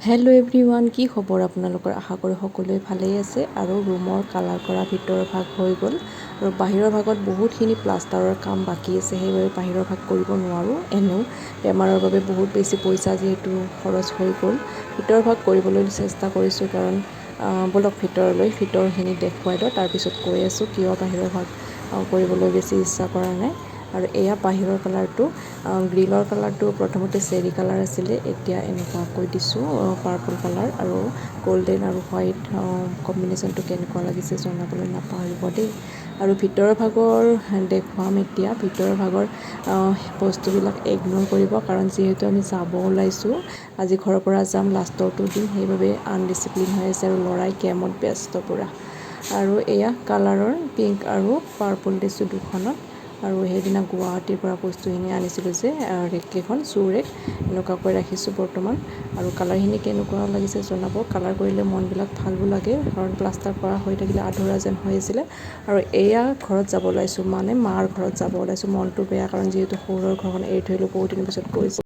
Hello' everyone, কি খবৰ আপোনালোকৰ? আশা কৰোঁ সকলোৱে ভালেই আছে। আৰু ৰুমৰ কালাৰ কৰা ভিতৰৰ ভাগ হৈ গ'ল আৰু বাহিৰৰ ভাগত বহুতখিনি প্লাষ্টাৰৰ কাম বাকী আছে, সেইবাবে বাহিৰৰ ভাগ কৰিব নোৱাৰোঁ। এনেও বেমাৰৰ বাবে বহুত বেছি পইচা যিহেতু খৰচ হৈ গ'ল, ভিতৰৰ ভাগ কৰিবলৈ চেষ্টা কৰিছোঁ। কাৰণ বলক ভিতৰখিনি দেখুৱাই দিওঁ, তাৰপিছত কৈ আছোঁ কিয় বাহিৰৰ ভাগ কৰিবলৈ বেছি ইচ্ছা কৰা নাই। আৰু এয়া বাহিৰৰ কালাৰটো, গ্ৰিলৰ কালাৰটো প্ৰথমতে চেৰী কালাৰ আছিলে, এতিয়া এনেকুৱাকৈ দিছোঁ পাৰ্পল কালাৰ। আৰু গল্ডেন আৰু হোৱাইট কম্বিনেশ্যনটো কেনেকুৱা লাগিছে জনাবলৈ নাপাহৰিব দেই। আৰু ভিতৰৰ ভাগৰ দেখুৱাম এতিয়া। ভিতৰৰ ভাগৰ বস্তুবিলাক ইগন'ৰ কৰিব, কাৰণ যিহেতু আমি যাব ওলাইছোঁ, আজি ঘৰৰ পৰা যাম, লাষ্টৰটো দিন, সেইবাবে আনডিচিপ্লিন হৈ আছে আৰু ল'ৰাই গেমত ব্যস্ত পূৰা। আৰু এয়া কালাৰৰ পিংক আৰু পাৰ্পল দিছোঁ দুখনত। আৰু সেইদিনা গুৱাহাটীৰ পৰা বস্তুখিনি আনিছিলোঁ যে, ৰেককেইখন শ্বু ৰেক এনেকুৱাকৈ ৰাখিছোঁ বৰ্তমান। আৰু কালাৰখিনি কেনেকুৱা লাগিছে জনাব। কালাৰ কৰিলে মনবিলাক ভালো লাগে, কাৰণ প্লাষ্টাৰ কৰা হৈ থাকিলে আধৰুৱা যেন হৈ আছিলে। আৰু এয়া ঘৰত যাব ওলাইছোঁ, মানে মাৰ ঘৰত যাব ওলাইছোঁ। মনটো বেয়া, কাৰণ যিহেতু সৰুৰ ঘৰখন এৰি থৈ আহিলোঁ, বহুত দিনৰ পিছত গৈছোঁ।